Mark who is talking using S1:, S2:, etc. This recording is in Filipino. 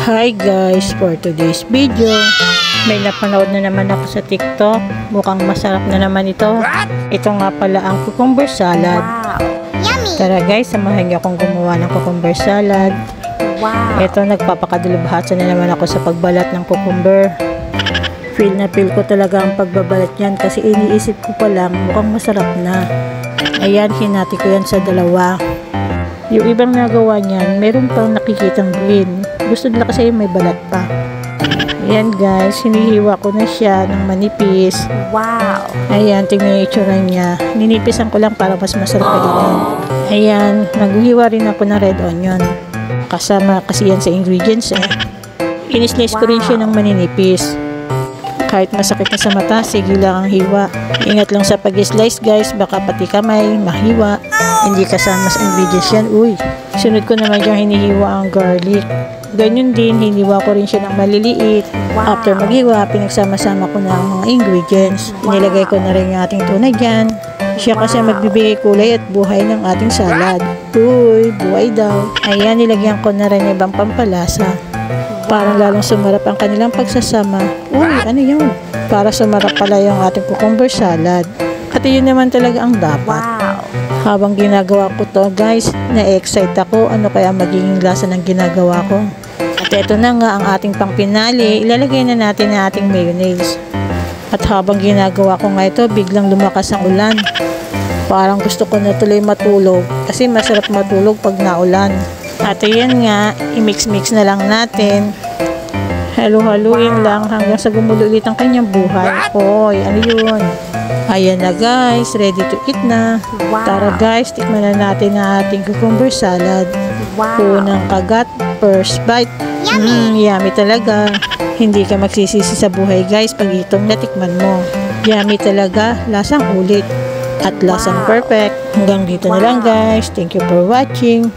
S1: Hi guys, for today's video, may napanood na naman ako sa TikTok. Mukhang masarap na naman ito. Ito nga pala ang cucumber salad.
S2: Wow! Yummy!
S1: Tara guys, samahan niyo akong gumawa ng cucumber salad.
S2: Wow!
S1: Ito, nagpapakadulubhasa na naman ako sa pagbalat ng cucumber. Feel na feel ko talaga ang pagbabalat yan kasi iniisip ko pa lang mukhang masarap na. Ayan, hinati ko yan sa dalawa. Yung ibang nagawa niyan, meron pang nakikitang green. Gusto nila kasi may balat pa. Ayan guys, hinihiwa ko na siya ng manipis.
S2: Wow!
S1: Ayan, tingnan yung itsura niya. Ninipisan ko lang para mas masarap kainin. Ayan, naghihiwa rin ako ng red onion. Kasama kasi yan sa ingredients eh. Inislice ko rin siya ng maninipis. Kahit masakit na sa mata, sige lang ang hiwa. Ingat lang sa pag-slice guys, baka pati kamay mahiwa. Hindi kasama sa ingredients yan. Uy, sunod ko naman yung hinihiwa ang garlic. Ganyan din, hiniwa ko rin siya ng maliliit.
S2: Wow.
S1: After maghiwa, pinagsama-sama ko na ang mga ingredients. Inilagay ko na rin yung ating tuna dyan. Siya kasi magbibigay kulay at buhay ng ating salad. Uy, buhay daw. Ayan, nilagyan ko na rin ibang pampalasa. Parang lalong sumarap ang kanilang pagsasama. Uy, ano yun? Para sumarap pala yung ating cucumber salad. At yun naman talaga ang dapat.
S2: Wow!
S1: Habang ginagawa ko to guys, na-excite ako ano kaya magiging lasa ng ginagawa ko. At eto na nga ang ating pangpinali, ilalagay na natin ang ating mayonnaise. At habang ginagawa ko nga ito, biglang lumakas ang ulan. Parang gusto ko na tuloy matulog kasi masarap matulog pag naulan. At ayan nga, i-mix-mix na lang natin. Halo-haluin lang hanggang sa gumulo ulit ang kanyang buhay. Oy, ano yun? Ayan na guys, ready to eat na.
S2: Wow.
S1: Tara guys, tikman na natin ang ating cucumber salad.
S2: Wow!
S1: Unang kagat, first bite. Yummy talaga. Hindi ka magsisisi sa buhay guys pag itong natikman mo. Yummy talaga, lasang ulit. At lasang perfect. Hanggang dito na lang guys. Thank you for watching.